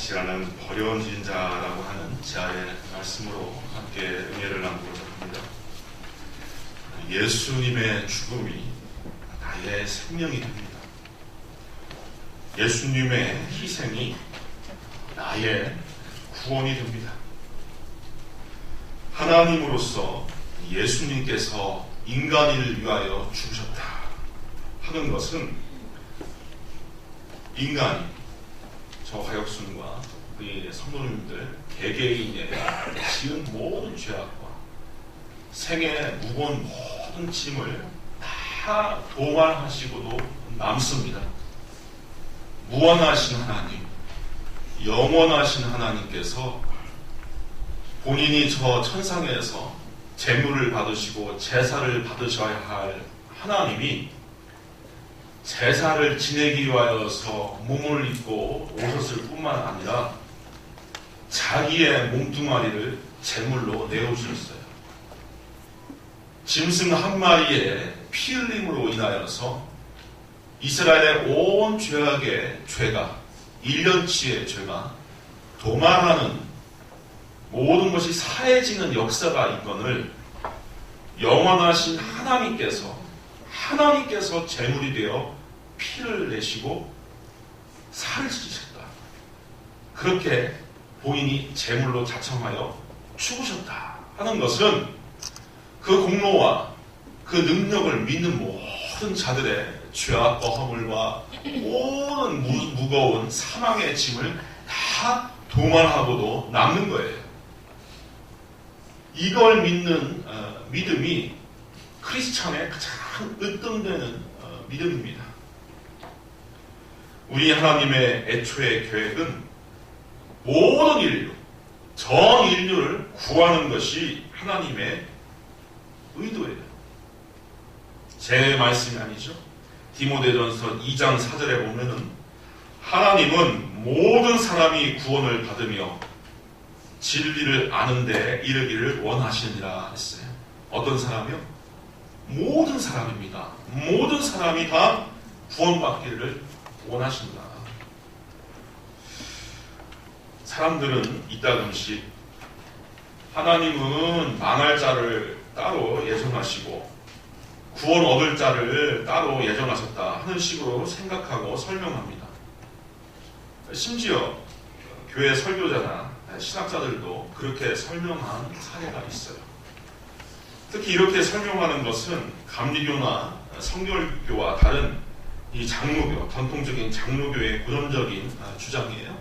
확실하는 버려진 자라고 하는 제아의 말씀으로 함께 은혜를 나누고자 합니다. 예수님의 죽음이 나의 생명이 됩니다. 예수님의 희생이 나의 구원이 됩니다. 하나님으로서 예수님께서 인간을 위하여 죽으셨다 하는 것은 인간이 저 화역순과 우리 성도님들 개개인에 지은 모든 죄악과 생의 무거운 모든 짐을 다 도말하시고도 남습니다. 무한하신 하나님, 영원하신 하나님께서 본인이 저 천상에서 제물을 받으시고 제사를 받으셔야 할 하나님이 제사를 지내기 위하여서 몸을 입고 오셨을 뿐만 아니라 자기의 몸뚱아리를 제물로 내어주셨어요. 짐승 한 마리의 피 흘림으로 인하여서 이스라엘의 온 죄악의 죄가 1년치의 죄가 도말하는 모든 것이 사해지는 역사가 있건을 영원하신 하나님께서 제물이 되어 피를 내시고 살을 찢으셨다. 그렇게 본인이 제물로 자청하여 죽으셨다 하는 것은 그 공로와 그 능력을 믿는 모든 자들의 죄악과 허물과 모든 무거운 사망의 짐을 다 도말하고도 남는 거예요. 이걸 믿는 믿음이 크리스찬의 가장 으뜸되는 믿음입니다. 우리 하나님의 애초의 계획은 모든 인류, 전 인류를 구하는 것이 하나님의 의도예요. 제 말씀이 아니죠. 디모데전서 2장 4절에 보면은 하나님은 모든 사람이 구원을 받으며 진리를 아는 데 이르기를 원하시니라 했어요. 어떤 사람이요? 모든 사람입니다. 모든 사람이 다 구원받기를 원하신다. 사람들은 이따금씩 하나님은 망할 자를 따로 예정하시고 구원 얻을 자를 따로 예정하셨다 하는 식으로 생각하고 설명합니다. 심지어 교회 설교자나 신학자들도 그렇게 설명한 사례가 있어요. 특히 이렇게 설명하는 것은 감리교나 성결교와 다른 이 장로교, 전통적인 장로교의 고전적인 주장이에요.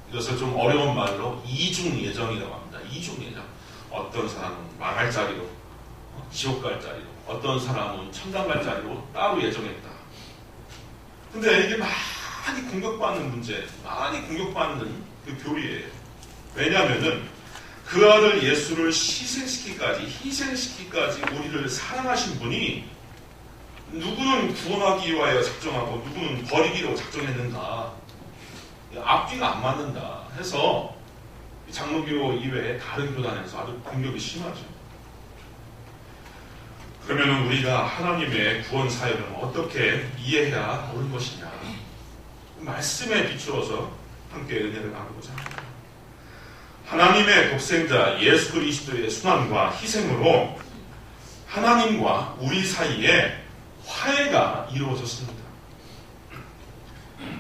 이것을 좀 어려운 말로 이중 예정이라고 합니다. 이중 예정. 어떤 사람은 망할 자리로, 지옥 갈 자리로, 어떤 사람은 천당 갈 자리로 따로 예정했다. 근데 이게 많이 공격받는 문제, 많이 공격받는 그 교리예요. 왜냐하면은 그 아들 예수를 희생시키기까지 우리를 사랑하신 분이 누구는 구원하기 위하여 작정하고 누구는 버리기로 작정했는가, 앞뒤가 안 맞는다 해서 장로교 이외에 다른 교단에서 아주 공격이 심하죠. 그러면 우리가 하나님의 구원 사역을 어떻게 이해해야 옳은 것이냐, 말씀에 비추어서 함께 은혜를 나누고자 합니다. 하나님의 독생자 예수 그리스도의 순환과 희생으로 하나님과 우리 사이에 화해가 이루어졌습니다.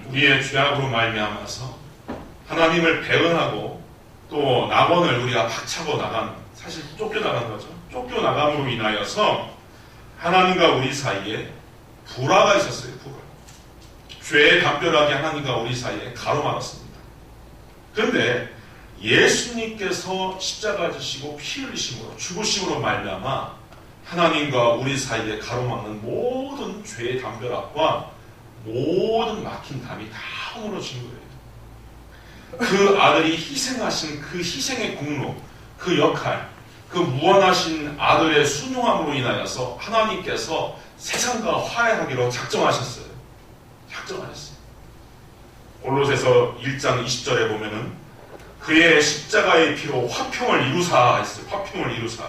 우리의 죄악으로 말미암아서 하나님을 배은하고 또 낙원을 우리가 박차고 나간, 사실 쫓겨나간 거죠. 쫓겨나감으로 인하여서 하나님과 우리 사이에 불화가 있었어요. 불화. 죄의 담벼락이 하나님과 우리 사이에 가로막았습니다. 그런데 예수님께서 십자가 지시고 피 흘리심으로 죽으심으로 말미암아 하나님과 우리 사이에 가로막는 모든 죄의 담벼락과 모든 막힌 담이 다 허물어진 거예요. 그 아들이 희생하신 그 희생의 공로, 그 역할, 그 무한하신 아들의 순종함으로 인하여서 하나님께서 세상과 화해하기로 작정하셨어요. 골로새서 1장 20절에 보면은 그의 십자가의 피로 화평을 이루사 했어요. 화평을 이루사.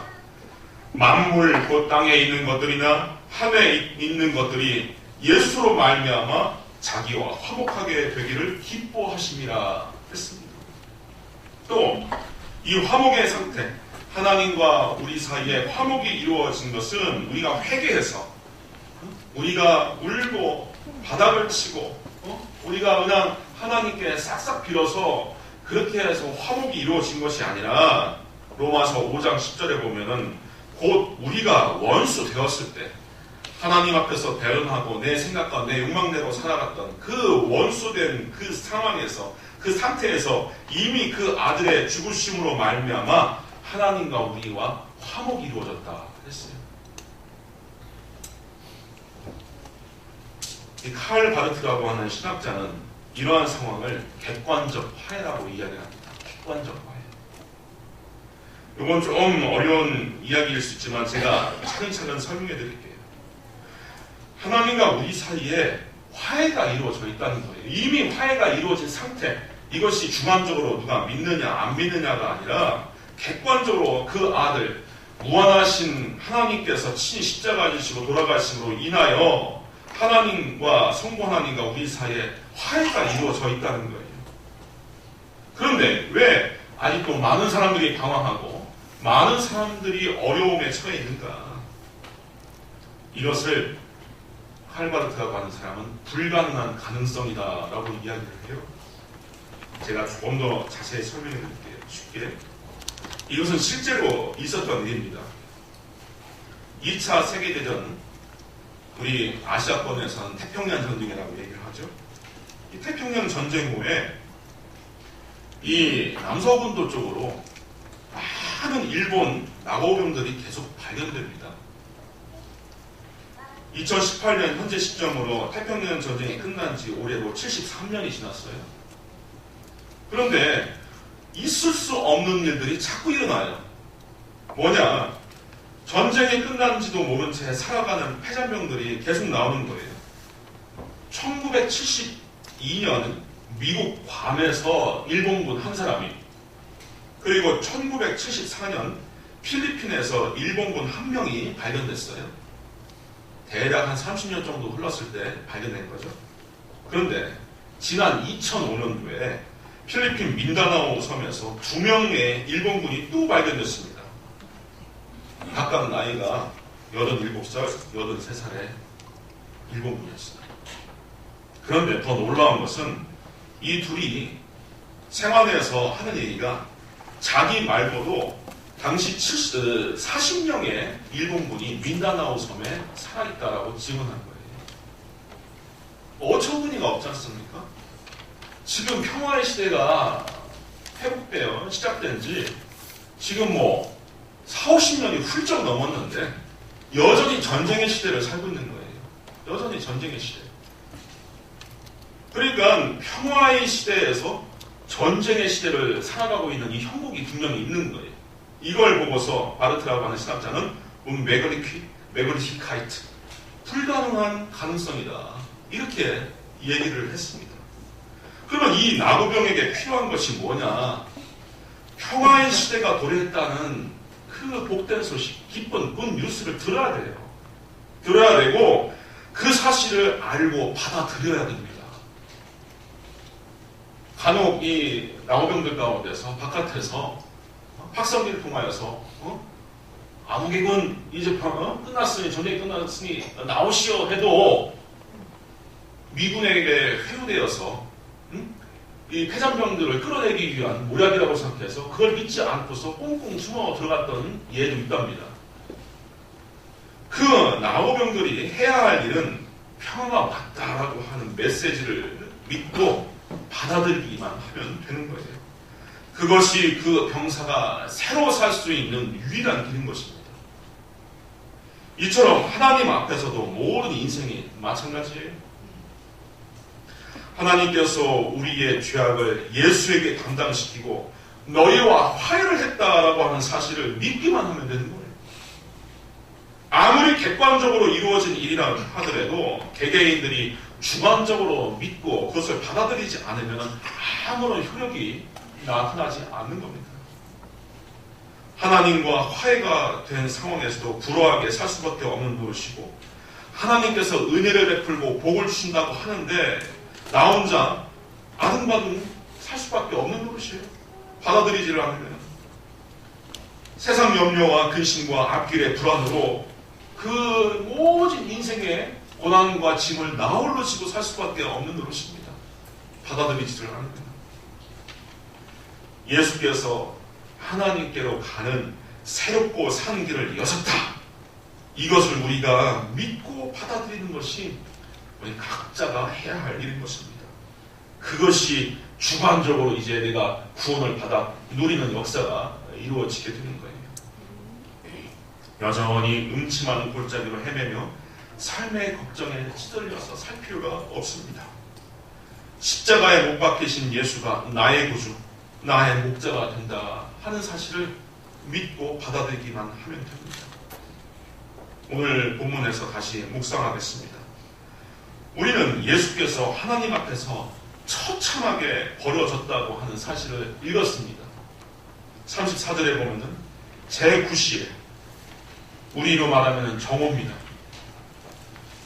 만물 곧 땅에 있는 것들이나 하늘에 있는 것들이 예수로 말미암아 자기와 화목하게 되기를 기뻐하심이라 했습니다. 또 이 화목의 상태, 하나님과 우리 사이에 화목이 이루어진 것은 우리가 회개해서, 우리가 울고 바닥을 치고, 우리가 그냥 하나님께 싹싹 빌어서 그렇게 해서 화목이 이루어진 것이 아니라, 로마서 5장 10절에 보면은 곧 우리가 원수 되었을 때 하나님 앞에서 대응하고 내 생각과 내 욕망대로 살아갔던 그 원수된 그 상황에서, 그 상태에서 이미 그 아들의 죽으심으로 말미암아 하나님과 우리와 화목이 이루어졌다 했어요. 이 칼 바르트라고 하는 신학자는 이러한 상황을 객관적 화해라고 이야기합니다. 객관적 화해. 이건 좀 어려운 이야기일 수 있지만 제가 차근차근 설명해 드릴게요. 하나님과 우리 사이에 화해가 이루어져 있다는 거예요. 이미 화해가 이루어진 상태, 이것이 주관적으로 누가 믿느냐 안 믿느냐가 아니라 객관적으로 그 아들, 무한하신 하나님께서 친히 십자가 지시고 돌아가심으로 인하여 하나님과 성부 하나님과 우리 사이에 화해가 이루어져 있다는 거예요. 그런데 왜 아직도 많은 사람들이 방황하고 많은 사람들이 어려움에 처해 있는가? 이것을 칼바르트라고 하는 사람은 불가능한 가능성이다라고 이야기를 해요. 제가 조금 더 자세히 설명해 드릴게요. 쉽게. 이것은 실제로 있었던 일입니다. 2차 세계대전, 우리 아시아권에서는 태평양 전쟁이라고 얘기를 하죠. 이 태평양 전쟁 후에 이 남서분도 쪽으로 많은 일본 낙오병들이 계속 발견됩니다. 2018년 현재 시점으로 태평양 전쟁이 끝난 지 올해로 73년이 지났어요. 그런데 있을 수 없는 일들이 자꾸 일어나요. 뭐냐? 전쟁이 끝난지도 모른 채 살아가는 패잔병들이 계속 나오는 거예요. 1972년 미국 괌에서 일본군 한 사람이, 그리고 1974년 필리핀에서 일본군 한 명이 발견됐어요. 대략 한 30년 정도 흘렀을 때 발견된 거죠. 그런데 지난 2005년도에 필리핀 민다나오 섬에서 2명의 일본군이 또 발견됐습니다. 각각 나이가 87살, 83살의 일본군이었어요. 그런데 더 놀라운 것은 이 둘이 생활에서 하는 얘기가 자기 말고도 당시 40명의 일본군이 민다나오 섬에 살아있다라고 증언한 거예요. 어처구니가 없지 않습니까? 지금 평화의 시대가 회복되어 시작된 지 지금 4, 50년이 훌쩍 넘었는데 여전히 전쟁의 시대를 살고 있는 거예요. 여전히 전쟁의 시대. 그러니까 평화의 시대에서 전쟁의 시대를 살아가고 있는 이 형국이 분명히 있는 거예요. 이걸 보고서 바르트라고 하는 신학자는 메그리히카이트, 불가능한 가능성이다, 이렇게 얘기를 했습니다. 그러면 이 나고병에게 필요한 것이 뭐냐? 평화의 시대가 도래했다는 그 복된 소식, 기쁜 굿 뉴스를 들어야 돼요. 들어야 되고 그 사실을 알고 받아들여야 됩니다. 간혹 이 나고병들 가운데서 바깥에서 확성기를 통하여서 아무개군 이제 끝났으니, 전쟁이 끝났으니 나오시오 해도 미군에게 회유되어서 이 패잔병들을 끌어내기 위한 모략이라고 생각해서 그걸 믿지 않고서 꽁꽁 숨어 들어갔던 예도 있답니다. 그 나고병들이 해야 할 일은 평화가 왔다라고 하는 메시지를 믿고 받아들이기만 하면 되는 거예요. 그것이 그 병사가 새로 살 수 있는 유일한 길인 것입니다. 이처럼 하나님 앞에서도 모든 인생이 마찬가지예요. 하나님께서 우리의 죄악을 예수에게 담당시키고 너희와 화해를 했다라고 하는 사실을 믿기만 하면 되는 거예요. 아무리 객관적으로 이루어진 일이라 하더라도 개개인들이 주관적으로 믿고 그것을 받아들이지 않으면 아무런 효력이 나타나지 않는 겁니다. 하나님과 화해가 된 상황에서도 불화하게 살 수밖에 없는 것이고, 하나님께서 은혜를 베풀고 복을 주신다고 하는데 나 혼자 아등바등 살 수밖에 없는 노릇이에요. 받아들이지를 않으면 세상 염려와 근심과 앞길의 불안으로 그 모든 인생의 고난과 짐을 나홀로 지고 살 수밖에 없는 노릇입니다. 받아들이지를 않으면. 예수께서 하나님께로 가는 새롭고 사는 길을 여셨다. 이것을 우리가 믿고 받아들이는 것이 우리 각자가 해야 할 일인 것입니다. 그것이 주관적으로 이제 내가 구원을 받아 누리는 역사가 이루어지게 되는 거예요. 여전히 음침한 골짜기로 헤매며 삶의 걱정에 찌들려서 살 필요가 없습니다. 십자가에 못 박히신 예수가 나의 구주, 나의 목자가 된다 하는 사실을 믿고 받아들이기만 하면 됩니다. 오늘 본문에서 다시 묵상하겠습니다. 우리는 예수께서 하나님 앞에서 처참하게 버려졌다고 하는 사실을 읽었습니다. 34절에 보면은 제9시에 우리로 말하면 정오입니다.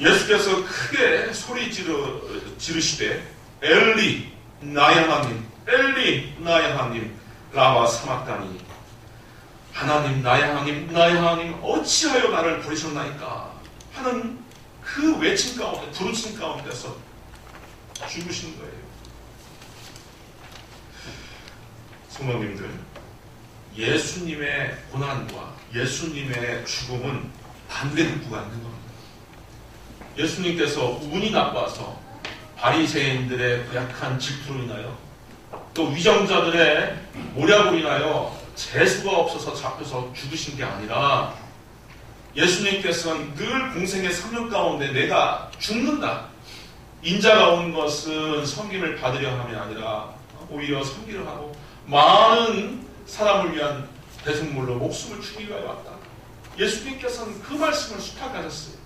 예수께서 크게 소리 지르시되 엘리 나의 하나님, 엘리 나의 하나님 라마 사막다니, 하나님 나의 하나님, 나의 하나님 어찌하여 나를 버리셨나이까 하는 그 외침 가운데, 부르짖음 가운데서 죽으신 거예요. 성도님들, 예수님의 고난과 예수님의 죽음은 반대급부가 있는 겁니다. 예수님께서 운이 나빠서 바리새인들의 고약한 질투로 인하여 또 위정자들의 모략으로 인하여 재수가 없어서 잡혀서 죽으신 게 아니라 예수님께서는 늘 공생의 사명 가운데 내가 죽는다. 인자가 온 것은 섬김을 받으려 함이 아니라 오히려 섬기려 하고 많은 사람을 위한 대승물로 목숨을 주기 위하여 왔다. 예수님께서는 그 말씀을 수탁하셨어요.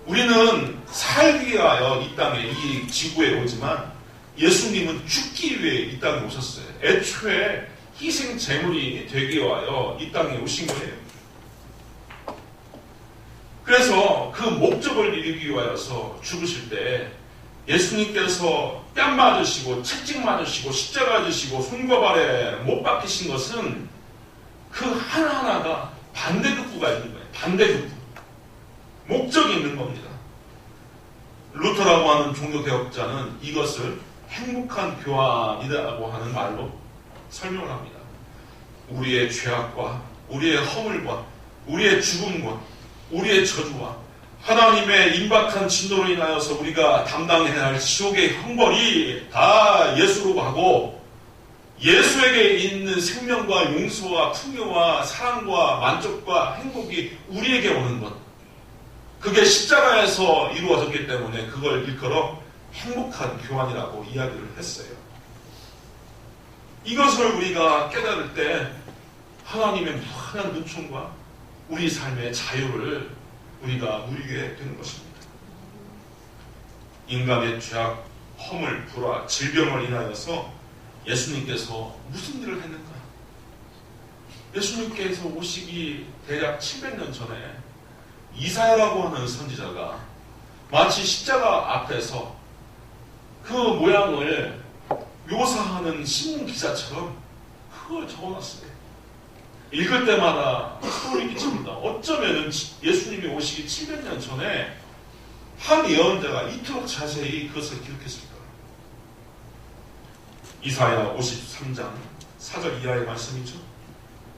우리는 살기 위하여 이 땅에, 이 지구에 오지만 예수님은 죽기 위해 이 땅에 오셨어요. 애초에 희생 제물이 되기 위하여 이 땅에 오신 거예요. 그래서 그 목적을 이루기 위하여서 죽으실 때 예수님께서 뺨 맞으시고 채찍 맞으시고 십자가 지시고 손과 발에 못 박히신 것은 그 하나하나가 반대급부가 있는 거예요. 반대급부. 목적이 있는 겁니다. 루터라고 하는 종교개혁자는 이것을 행복한 교환이라고 하는 말로 설명을 합니다. 우리의 죄악과 우리의 허물과 우리의 죽음과 우리의 저주와 하나님의 임박한 진노로 인하여서 우리가 담당해야 할 지옥의 형벌이 다 예수로 가고 예수에게 있는 생명과 용서와 풍요와 사랑과 만족과 행복이 우리에게 오는 것, 그게 십자가에서 이루어졌기 때문에 그걸 일컬어 행복한 교환이라고 이야기를 했어요. 이것을 우리가 깨달을 때 하나님의 무한한 은총과 우리 삶의 자유를 우리가 누리게 되는 것입니다. 인간의 죄악, 허물, 불화, 질병을 인하여서 예수님께서 무슨 일을 했는가? 예수님께서 오시기 대략 700년 전에 이사야라고 하는 선지자가 마치 십자가 앞에서 그 모양을 묘사하는 신문 기사처럼 그걸 적어놨어요. 읽을 때마다 소름이 끼칩니다. 어쩌면 예수님이 오시기 700년 전에 한 예언자가 이토록 자세히 그것을 기록했을까? 이사야 53장 4절 이하의 말씀이죠.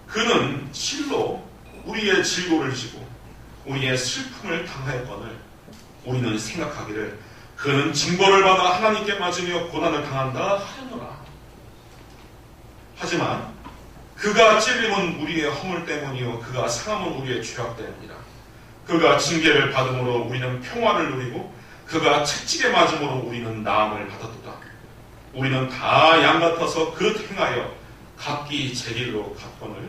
그는 실로 우리의 질고를 지고 우리의 슬픔을 당하였거늘 우리는 생각하기를 그는 징벌을 받아 하나님께 맞으며 고난을 당한다 하였노라. 하지만 그가 찔림은 우리의 허물 때문이요 그가 상함은 우리의 죄악 때문이라. 그가 징계를 받음으로 우리는 평화를 누리고 그가 채찍에 맞음으로 우리는 나음을 받았도다. 우리는 다 양 같아서 그릇 행하여 각기 제 길로 갔거늘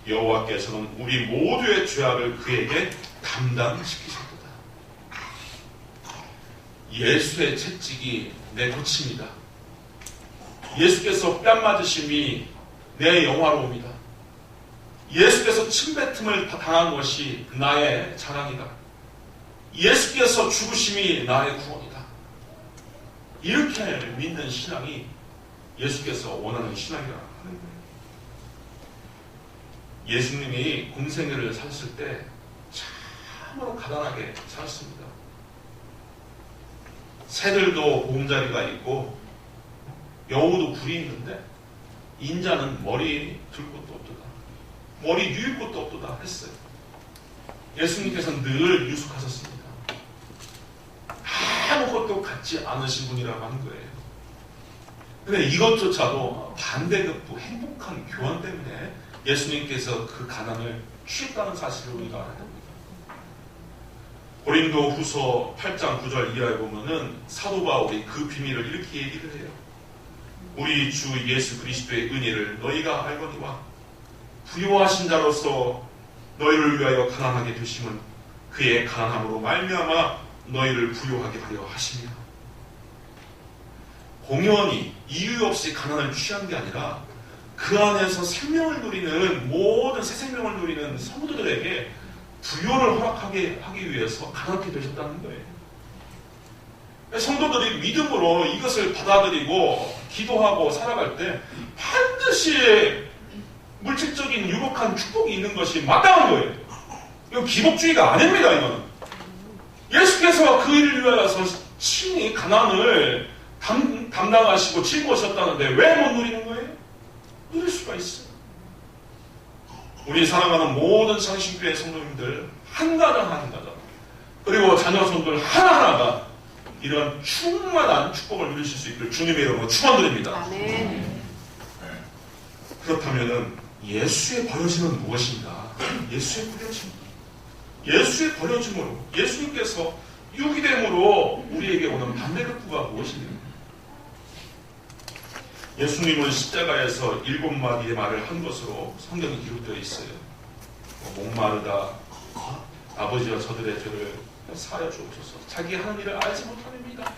여호와께서는 우리 모두의 죄악을 그에게 담당시키셨도다. 예수의 채찍이 내 고침이다. 예수께서 뺨 맞으심이 내 영화로움이다. 예수께서 침뱉음을 당한 것이 나의 자랑이다. 예수께서 죽으심이 나의 구원이다. 이렇게 믿는 신앙이 예수께서 원하는 신앙이라 하는 거예요. 예수님이 공생애를 사셨을 때 참으로 가난하게 살았습니다. 새들도 보금자리가 있고 여우도 굴이 있는데 인자는 머리 들 곳도 없도다, 머리 뉘을 곳도 없도다 했어요. 예수님께서는 늘 유숙하셨습니다. 아무것도 갖지 않으신 분이라고 하는 거예요. 근데 이것조차도 반대급부 행복한 교환 때문에 예수님께서 그 가난을 취했다는 사실을 우리가 알아야 됩니다. 고린도 후서 8장 9절 이하에 보면은 사도 바울이 그 비밀을 이렇게 얘기를 해요. 우리 주 예수 그리스도의 은혜를 너희가 알거니와 부요하신 자로서 너희를 위하여 가난하게 되심은 그의 가난함으로 말미암아 너희를 부요하게 하려 하십니다. 공연히 이유 없이 가난을 취한 게 아니라 그 안에서 생명을 누리는 모든 새 생명을 누리는 성도들에게 부요를 허락하게 하기 위해서 가난하게 되셨다는 거예요. 성도들이 믿음으로 이것을 받아들이고 기도하고 살아갈 때 반드시 물질적인 유복한 축복이 있는 것이 마땅한 거예요. 이거 기복주의가 아닙니다. 이거는 예수께서 그 일을 위하여서 친히 가난을 담당하시고 짊어지셨다는데 왜 못 누리는 거예요? 누릴 수가 있어요. 우리 사랑하는 모든 상신교회 성도님들 한 가정 한 가정 그리고 자녀손들 하나하나가 이런 충만한 축복을 누리실 수 있기를 주님의 이름으로 축원드립니다. 아멘. 그렇다면 예수의 버려짐은 무엇인가? 예수의 버려짐. 예수의 버려짐으로 예수님께서 유기됨으로 우리에게 오는 반대급부가 무엇인가? 예수님은 십자가에서 7마디의 말을 한 것으로 성경이 기록되어 있어요. 목마르다, 아버지와 저들의 죄를 사하여 주옵소서, 자기 하는 일을 알지 못합니다,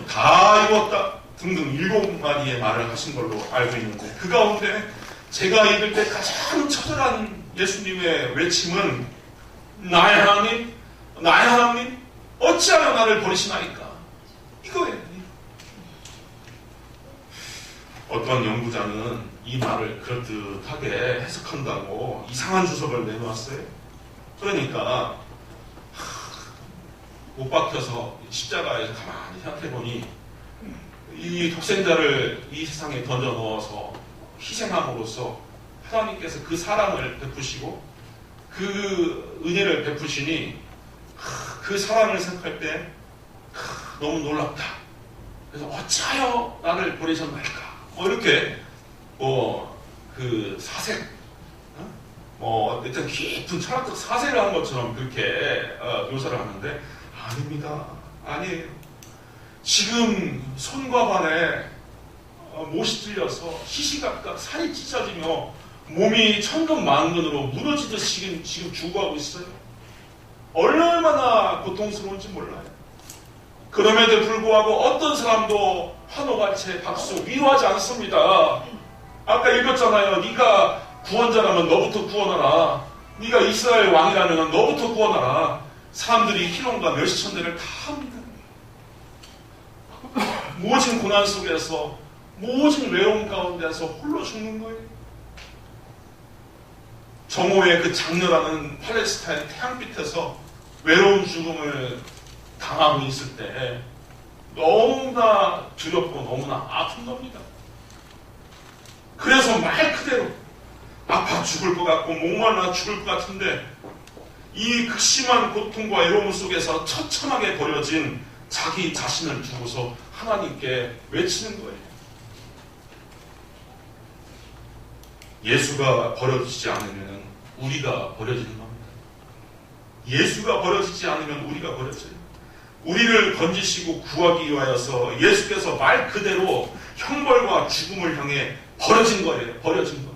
다 이뤘다 등등 7마디의 말을 하신 걸로 알고 있는데 그 가운데 제가 읽을 때 가장 처절한 예수님의 외침은 나의 하나님, 나의 하나님 어찌하여 나를 버리시나이까, 이거예요. 어떤 연구자는 이 말을 그럴듯하게 해석한다고 이상한 주석을 내놓았어요. 그러니까 못 박혀서 십자가에서 가만히 생각해보니 이 독생자를 이 세상에 던져 넣어서 희생함으로써 하나님께서 그 사랑을 베푸시고 그 은혜를 베푸시니 그 사랑을 생각할 때 너무 놀랍다. 그래서 어찌하여 나를 버리셨나이까, 이렇게 그 사색, 일단 깊은 철학적 사색을 한 것처럼 그렇게 묘사를 하는데 아닙니다. 아니에요. 지금 손과 발에 못이 찔려서 시시각각 살이 찢어지며 몸이 천근만근으로 무너지듯이 지금 죽어가고 있어요. 얼마나 고통스러운지 몰라요. 그럼에도 불구하고 어떤 사람도 환호같이 박수 위로하지 않습니다. 아까 읽었잖아요. 네가 구원자라면 너부터 구원하라. 네가 이스라엘 왕이라면 너부터 구원하라. 사람들이 희롱과 멸시천대를 다 합니다. 모진 고난 속에서, 모진 외로움 가운데서 홀로 죽는 거예요. 정오의 그 장렬하는 팔레스타인 태양빛에서 외로운 죽음을 당하고 있을 때 너무나 두렵고 너무나 아픈 겁니다. 그래서 말 그대로 아파 죽을 것 같고 목말라 죽을 것 같은데 이 극심한 고통과 외로움 속에서 처참하게 버려진 자기 자신을 두고서 하나님께 외치는 거예요. 예수가 버려지지 않으면 우리가 버려지는 겁니다. 예수가 버려지지 않으면 우리가 버려져요. 우리를 건지시고 구하기 위하여서 예수께서 말 그대로 형벌과 죽음을 향해 버려진 거예요. 버려진 거.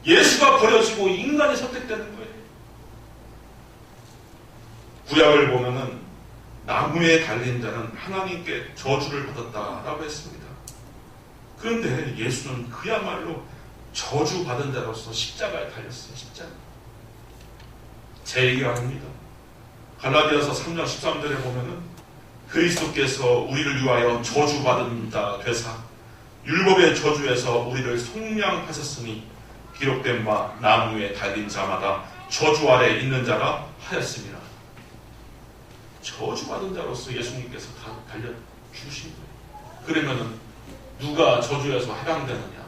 예수가 버려지고 인간이 선택되는 거예요. 구약을 보면은 나무에 달린 자는 하나님께 저주를 받았다라고 했습니다. 그런데 예수는 그야말로 저주받은 자로서 십자가에 달렸어요. 십자가. 제 얘기가 아닙니다. 갈라디아서 3장 13절에 보면은 그리스도께서 우리를 위하여 저주받은 자 되사 율법의 저주에서 우리를 속량하셨으니 기록된 바 나무에 달린 자마다 저주 아래 있는 자라 하였습니다. 저주받은 자로서 예수님께서 다 달려 주신 거예요. 그러면은 누가 저주에서 해방되느냐?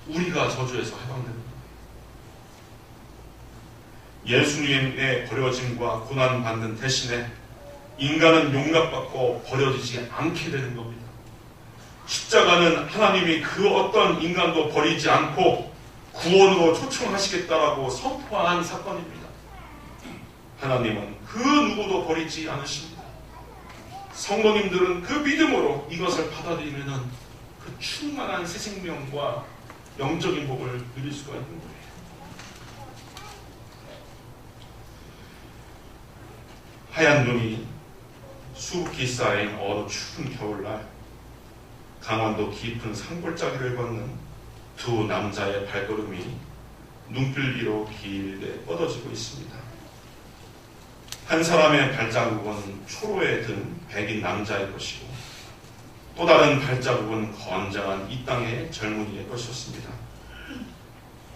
우리가 저주에서 해방됩니다. 예수님의 버려짐과 고난받는 대신에 인간은 용납받고 버려지지 않게 되는 겁니다. 십자가는 하나님이 그 어떤 인간도 버리지 않고 구원으로 초청하시겠다라고 선포한 사건입니다. 하나님은 그 누구도 버리지 않으십니다. 성도님들은 그 믿음으로 이것을 받아들이면 그 충만한 새 생명과 영적인 복을 누릴 수가 있는 거예요. 하얀 눈이 수북히 쌓인 어느 추운 겨울날 강원도 깊은 산골짜기를 걷는 두 남자의 발걸음이 눈길 위로 길게 뻗어지고 있습니다. 한 사람의 발자국은 초로에 든 백인 남자의 것이고 또 다른 발자국은 건장한 이 땅의 젊은이의 것이었습니다.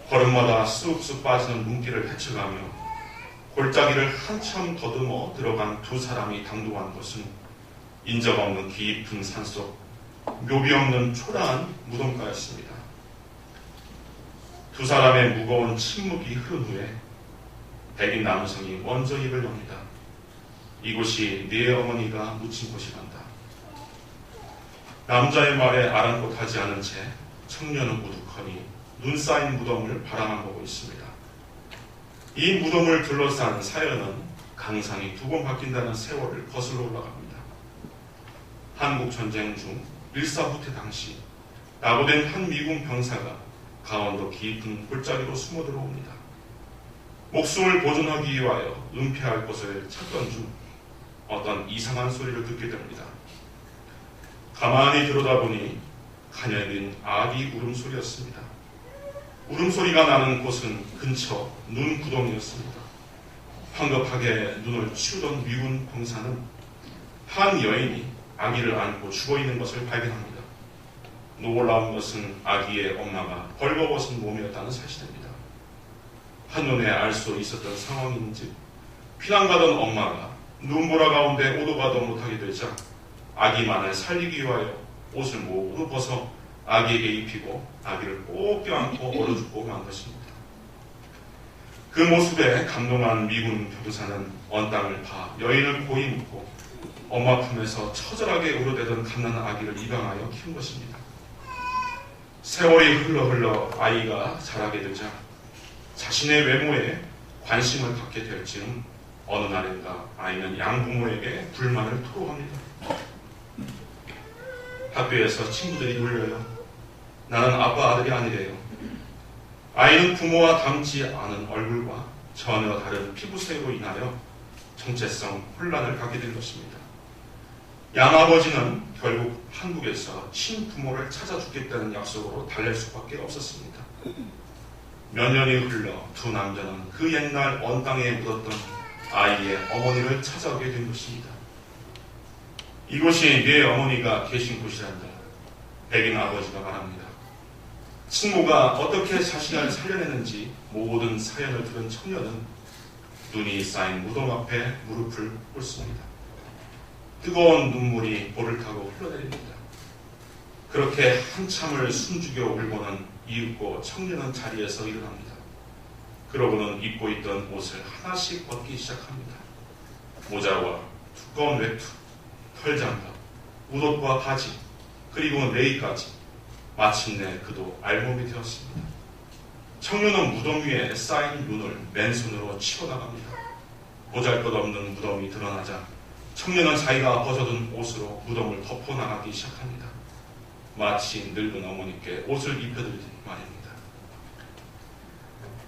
걸음마다 쑥쑥 빠지는 눈길을 헤쳐가며 골짜기를 한참 더듬어 들어간 두 사람이 당도한 것은 인적 없는 깊은 산속 묘비 없는 초라한 무덤가였습니다. 두 사람의 무거운 침묵이 흐른 후에 백인 남성이 먼저 입을 엽니다. 이곳이 네 어머니가 묻힌 곳이란다. 남자의 말에 아랑곳하지 않은 채 청년은 우두커니 눈 쌓인 무덤을 바라만 보고 있습니다. 이 무덤을 둘러싼 사연은 강상이 두 번 바뀐다는 세월을 거슬러 올라갑니다. 한국전쟁 중 일사후퇴 당시 낙오된 한 미군 병사가 강원도 깊은 골짜기로 숨어 들어옵니다. 목숨을 보존하기 위하여 은폐할 곳을 찾던 중 어떤 이상한 소리를 듣게 됩니다. 가만히 들여다보니 가녀린 아기 울음소리였습니다. 울음소리가 나는 곳은 근처 눈 구덩이였습니다. 황급하게 눈을 치우던 미군 병사는 한 여인이 아기를 안고 죽어있는 것을 발견합니다. 놀라운 것은 아기의 엄마가 벌거벗은 몸이었다는 사실입니다. 한눈에 알 수 있었던 상황인지 피난가던 엄마가 눈보라 가운데 오도가도 못하게 되자 아기만을 살리기 위하여 옷을 모두 벗어 아기에게 입히고 아기를 꼭 껴안고 얼어 죽고 만 것입니다. 그 모습에 감동한 미군 병사는 언 땅을 파 여인을 고이 묻고 엄마 품에서 처절하게 우려대던 갓난 아기를 입양하여 키운 것입니다. 세월이 흘러 아이가 자라게 되자 자신의 외모에 관심을 갖게 될 즈음 어느 날인가 아이는 양부모에게 불만을 토로합니다. 학교에서 친구들이 울려요. 나는 아빠 아들이 아니래요. 아이는 부모와 닮지 않은 얼굴과 전혀 다른 피부색으로 인하여 정체성 혼란을 갖게 된 것입니다. 양아버지는 결국 한국에서 친부모를 찾아 주겠다는 약속으로 달랠 수밖에 없었습니다. 몇 년이 흘러 두 남자는 그 옛날 언 땅에 묻었던 아이의 어머니를 찾아오게 된 것입니다. 이곳이 네 어머니가 계신 곳이란다. 백인 아버지가 말합니다. 친모가 어떻게 자신을 살려내는지 모든 사연을 들은 청년은 눈이 쌓인 무덤 앞에 무릎을 꿇습니다. 뜨거운 눈물이 볼을 타고 흘러내립니다. 그렇게 한참을 숨죽여 울고는 이윽고 청년은 자리에서 일어납니다. 그러고는 입고 있던 옷을 하나씩 벗기 시작합니다. 모자와 두꺼운 외투, 털장갑, 웃옷과 바지, 그리고 레이까지 마침내 그도 알몸이 되었습니다. 청년은 무덤 위에 쌓인 눈을 맨손으로 치워나갑니다. 보잘것없는 무덤이 드러나자 청년은 자기가 벗어둔 옷으로 무덤을 덮어나가기 시작합니다. 마치 늙은 어머니께 옷을 입혀드리듯 말입니다.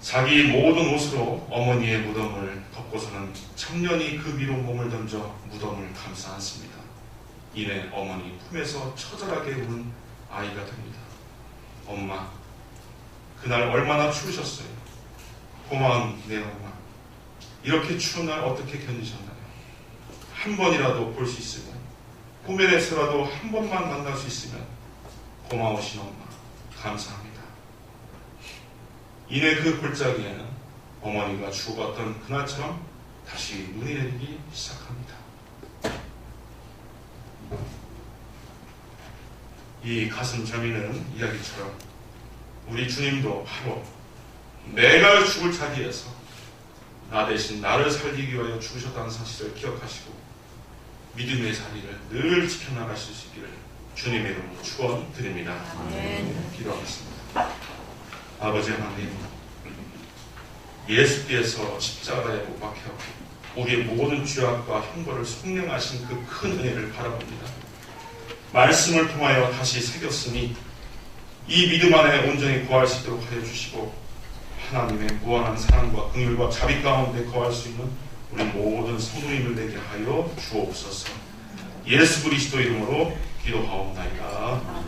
자기 모든 옷으로 어머니의 무덤을 덮고서는 청년이 그 위로 몸을 던져 무덤을 감싸 안습니다. 이내 어머니 품에서 처절하게 우는 아이가 됩니다. 엄마, 그날 얼마나 추우셨어요. 고마운 내 엄마, 이렇게 추운 날 어떻게 견디셨나요? 한 번이라도 볼 수 있으면 꿈에서라도 한 번만 만날 수 있으면 고마우신 엄마 감사합니다. 이내 그 골짜기에는 어머니가 죽어갔던 그날처럼 다시 눈이 내리기 시작합니다. 이 가슴 저미는 이야기처럼 우리 주님도 바로 내가 죽을 자리에서 나 대신 나를 살리기 위하여 죽으셨다는 사실을 기억하시고 믿음의 자리를 늘 지켜나가실 수 있기를 주님의 이름으로 축원드립니다. 기도하겠습니다. 아버지 하나님, 예수께서 십자가에 못 박혀 우리의 모든 죄악과 형벌을 속량하신 그 큰 은혜를 바라봅니다. 말씀을 통하여 다시 새겼으니 이 믿음 안에 온전히 거할 수 있도록 하여 주시고 하나님의 무한한 사랑과 긍휼과 자비 가운데 거할 수 있는 우리 모든 성도님을 되게 하여 주옵소서. 예수 그리스도 이름으로 기도하옵나이다.